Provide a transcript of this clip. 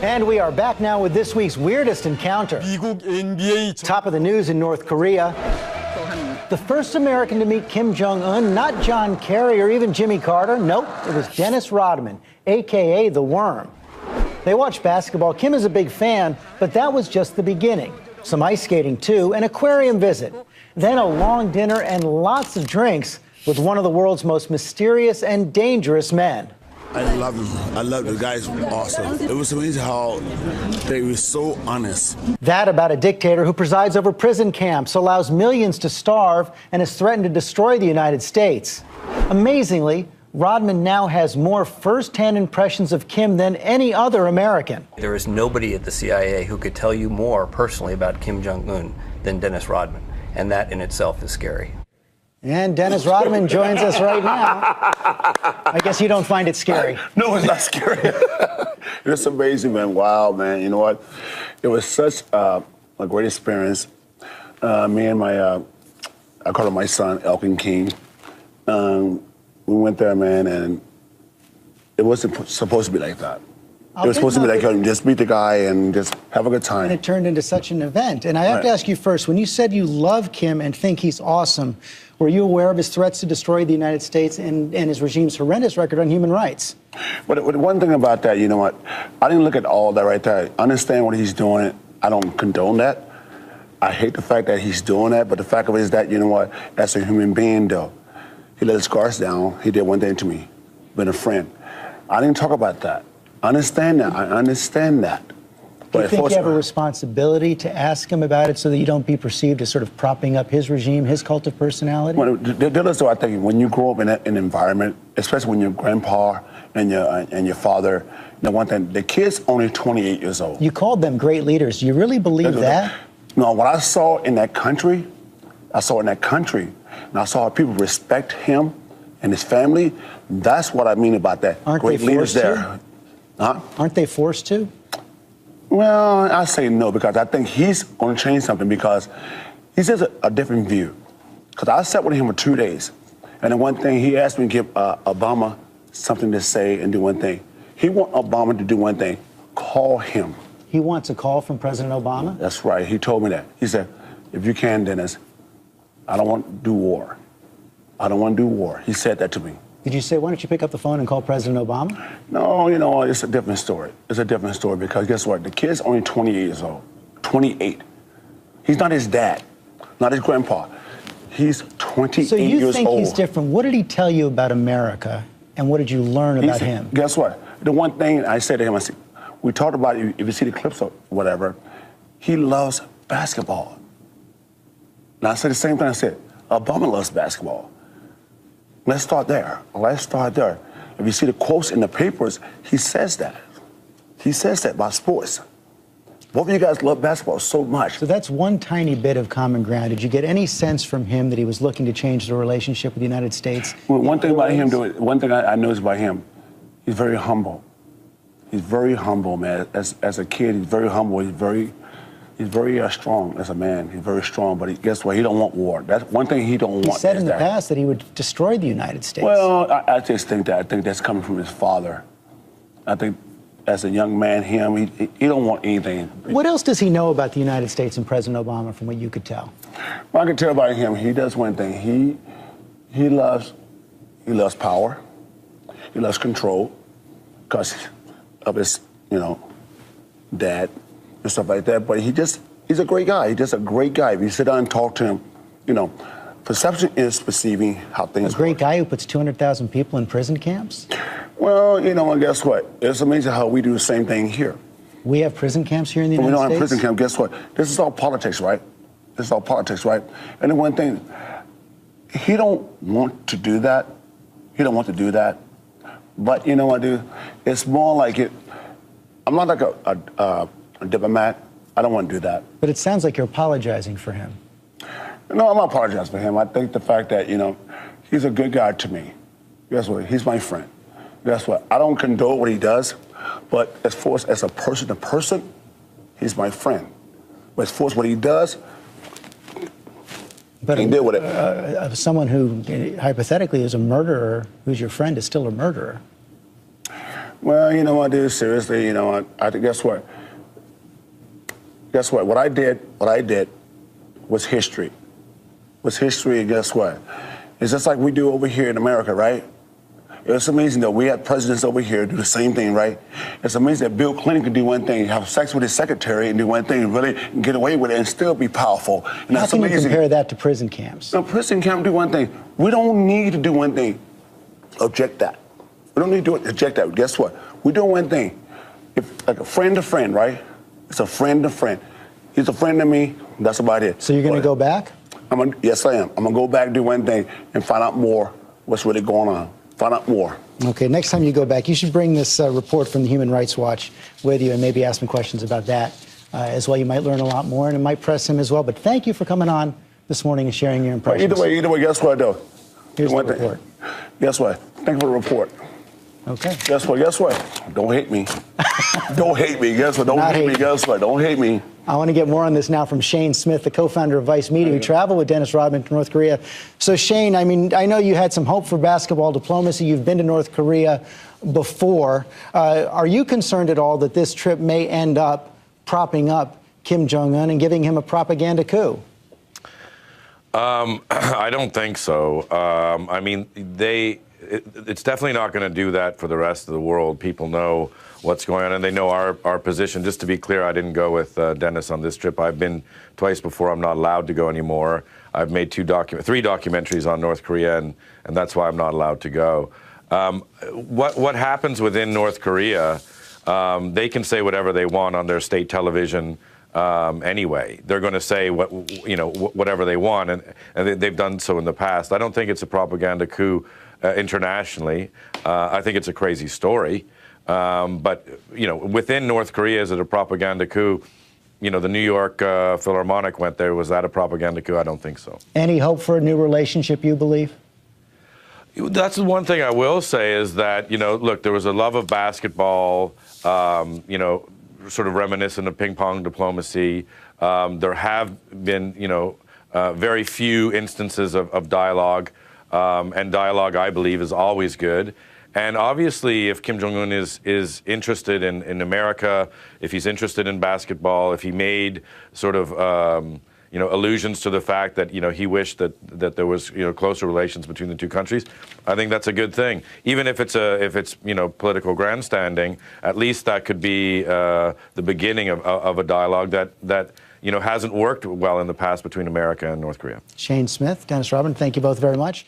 And we are back now with this week's weirdest encounter. Top of the news in North Korea. The first American to meet Kim Jong-un, not John Kerry or even Jimmy Carter. Nope, it was Dennis Rodman, a.k.a. The Worm. They watch basketball. Kim is a big fan, but that was just the beginning. Some ice skating, too, an aquarium visit. Then a long dinner and lots of drinks with one of the world's most mysterious and dangerous men. I love him. I love the guys. Awesome. It was amazing how they were so honest. That about a dictator who presides over prison camps, allows millions to starve, and has threatened to destroy the United States. Amazingly, Rodman now has more first-hand impressions of Kim than any other American. There is nobody at the CIA who could tell you more personally about Kim Jong-un than Dennis Rodman, and that in itself is scary. And Dennis Rodman joins us right now. I guess you don't find it scary. No, it's not scary. It's amazing, man. Wow, man. You know what? It was such a great experience. Me and my, I call him my son, Elkin King. We went there, man, and it wasn't supposed to be like that. It was supposed to be like, just meet the guy and just have a good time. And it turned into such an event. And I have to ask you first, when you said you love Kim and think he's awesome, were you aware of his threats to destroy the United States and his regime's horrendous record on human rights? But one thing about that, you know what? I didn't look at all that right there. I understand what he's doing. I don't condone that. I hate the fact that he's doing that. But the fact of it is that, you know what? As a human being, though, he let his guards down. He did one thing to me, been a friend. I didn't talk about that. I understand that. I understand that. Do you think you have a responsibility to ask him about it so that you don't be perceived as sort of propping up his regime, his cult of personality? Well, I think when you grow up in an environment, especially when your grandpa and your father, you know, one thing, the kid's only 28 years old. You called them great leaders. Do you really believe that? No, what I saw in that country, and I saw how people respect him and his family. That's what I mean about that. Aren't great they leaders forced there. To? Huh? Aren't they forced to? Well, I say no, because I think he's going to change something, because he says a different view. Because I sat with him for 2 days, and the one thing he asked me to give Obama something to say and do one thing. He wants Obama to do one thing: call him. He wants a call from President Obama? That's right. He told me that. He said, if you can, Dennis, I don't want to do war. I don't want to do war. He said that to me. Did you say, why don't you pick up the phone and call President Obama? No, you know, it's a different story. It's a different story, because guess what? The kid's only 28 years old. 28. He's not his dad, not his grandpa. He's 28 years old. So you think he's different. What did he tell you about America, and what did you learn about him? Guess what? The one thing I said to him, I said, we talked about, if you see the clips or whatever, he loves basketball. And I said the same thing. I said, Obama loves basketball. Let's start there. Let's start there. If you see the quotes in the papers, he says that. He says that about sports. Both of you guys love basketball so much. So that's one tiny bit of common ground. Did you get any sense from him that he was looking to change the relationship with the United States? Well, one thing about him, one thing I noticed about him, he's very humble. He's very humble, man. As a kid, he's very humble. He's very strong as a man. He's very strong, but guess what? He don't want war. That's one thing he don't want. He said in the past that he would destroy the United States. Well, I just think that's coming from his father. I think as a young man, he don't want anything. What else does he know about the United States and President Obama, from what you could tell? Well, I can tell about him. He does one thing. He loves power. He loves control, because of his, dad and stuff like that. But he's a great guy. He's just a great guy. If you sit down and talk to him, perception is perceiving how things work. A great work. guy who puts 200,000 people in prison camps? Well, and guess what? It's amazing how we do the same thing here. We have prison camps here in the United States? We don't have prison camps. Guess what? This is all politics, right? This is all politics, right? And the one thing, he don't want to do that. He don't want to do that. But you know what, dude? It's more like it. I'm not like a diplomat. I don't want to do that. But it sounds like you're apologizing for him. No, I'm not apologizing for him. I think the fact that, he's a good guy to me. Guess what? He's my friend. Guess what? I don't condone what he does, but as far as a person to person, he's my friend. But as far as what he does, but he can deal with it. Someone who hypothetically is a murderer, who's your friend, is still a murderer. Well, you know what, dude, seriously, you know what, guess what? Guess what? What I did was history. And guess what? It's just like we do over here in America, right? It's amazing that we have presidents over here do the same thing, right? It's amazing that Bill Clinton can do one thing, have sex with his secretary and do one thing, and really get away with it and still be powerful. And that's amazing. How can you compare that to prison camps? No, prison camp do one thing. We don't need to do one thing. Object that. We don't need to object that. Guess what? We're doing one thing. If, like a friend to friend, right? It's a friend to friend. He's a friend to me. That's about it. So you're going to go back? Yes, I am. I'm going to go back, do one thing, and find out more what's really going on. Find out more. Okay, next time you go back, you should bring this report from the Human Rights Watch with you and maybe ask him questions about that as well. You might learn a lot more, and it might press him as well. But thank you for coming on this morning and sharing your impressions. Either way, guess what, though? Here's the report. Guess what? Thank you for the report. Okay. Guess what? Don't hate me. Don't hate me. Guess what? Don't hate me. Guess what? Don't hate me. I want to get more on this now from Shane Smith, the co-founder of Vice Media, who traveled with Dennis Rodman to North Korea. So, Shane, I mean, I know you had some hope for basketball diplomacy. You've been to North Korea before. Are you concerned at all that this trip may end up propping up Kim Jong-un and giving him a propaganda coup? I don't think so. I mean, it's definitely not going to do that for the rest of the world. People know what's going on, and they know our position. Just to be clear, I didn't go with Dennis on this trip. I've been twice before. I'm not allowed to go anymore. I've made three documentaries on North Korea, and that's why I'm not allowed to go. What happens within North Korea, they can say whatever they want on their state television anyway. They're going to say whatever they want, and they've done so in the past. I don't think it's a propaganda coup internationally. I think it's a crazy story. But, within North Korea, is it a propaganda coup? The New York Philharmonic went there. Was that a propaganda coup? I don't think so. Any hope for a new relationship, you believe? That's the one thing I will say is that, look, there was a love of basketball, sort of reminiscent of ping pong diplomacy. There have been, very few instances of dialogue. And dialogue, I believe, is always good. And obviously, if Kim Jong-un is interested in America, if he's interested in basketball, if he made sort of allusions to the fact that he wished that there was closer relations between the two countries, I think that's a good thing. Even if it's political grandstanding, at least that could be the beginning of a dialogue that hasn't worked well in the past between America and North Korea. Shane Smith, Dennis Rodman, thank you both very much.